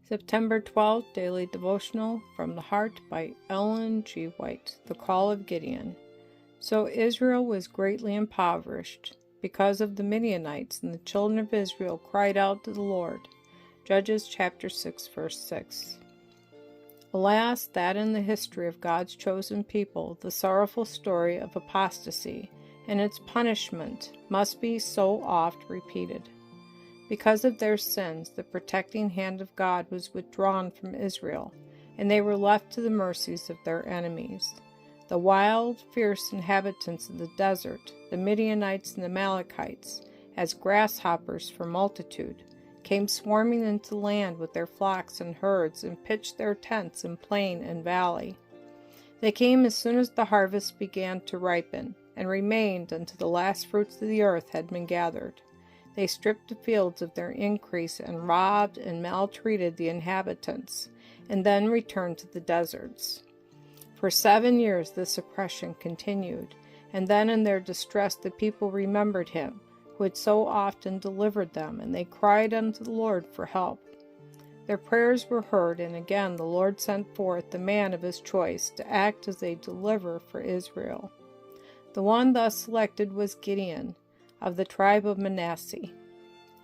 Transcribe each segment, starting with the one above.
September 12th, Daily Devotional from the Heart by Ellen G. White. The Call of Gideon. So Israel was greatly impoverished because of the Midianites, and the children of Israel cried out to the Lord. Judges chapter 6, verse 6. Alas, that in the history of God's chosen people, the sorrowful story of apostasy and its punishment must be so oft repeated. Because of their sins, the protecting hand of God was withdrawn from Israel, and they were left to the mercies of their enemies. The wild, fierce inhabitants of the desert, the Midianites and the Amalekites, as grasshoppers for multitude, came swarming into the land with their flocks and herds, and pitched their tents in plain and valley. They came as soon as the harvest began to ripen, and remained until the last fruits of the earth had been gathered. They stripped the fields of their increase, and robbed and maltreated the inhabitants, and then returned to the deserts. For 7 years this oppression continued, and then in their distress the people remembered him, who had so often delivered them, and they cried unto the Lord for help. Their prayers were heard, and again the Lord sent forth the man of his choice to act as a deliverer for Israel. The one thus selected was Gideon, of the tribe of Manasseh.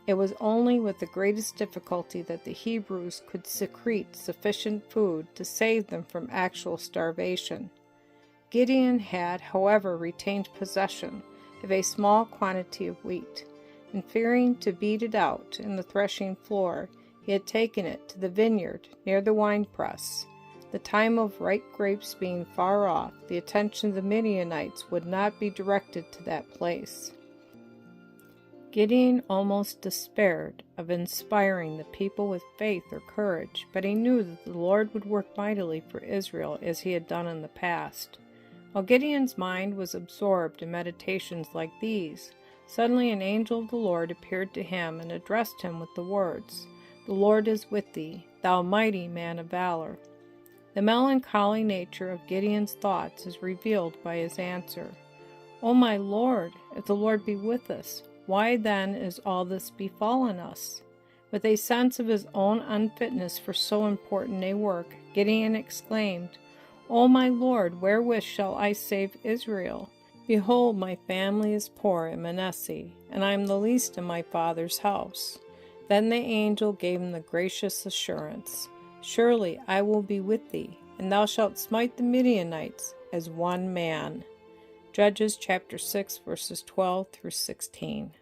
It was only with the greatest difficulty that the Hebrews could secrete sufficient food to save them from actual starvation. Gideon had, however, retained possession of a small quantity of wheat, and fearing to beat it out in the threshing floor, he had taken it to the vineyard near the winepress. The time of ripe grapes being far off, the attention of the Midianites would not be directed to that place. Gideon almost despaired of inspiring the people with faith or courage, but he knew that the Lord would work mightily for Israel as he had done in the past. While Gideon's mind was absorbed in meditations like these, suddenly an angel of the Lord appeared to him and addressed him with the words, "The Lord is with thee, thou mighty man of valor." The melancholy nature of Gideon's thoughts is revealed by his answer, "O my Lord, if the Lord be with us, why then is all this befallen us?" With a sense of his own unfitness for so important a work, Gideon exclaimed, "O my Lord, wherewith shall I save Israel? Behold, my family is poor in Manasseh, and I am the least in my father's house." Then the angel gave him the gracious assurance, "Surely I will be with thee, and thou shalt smite the Midianites as one man." Judges chapter 6, verses 12 through 16.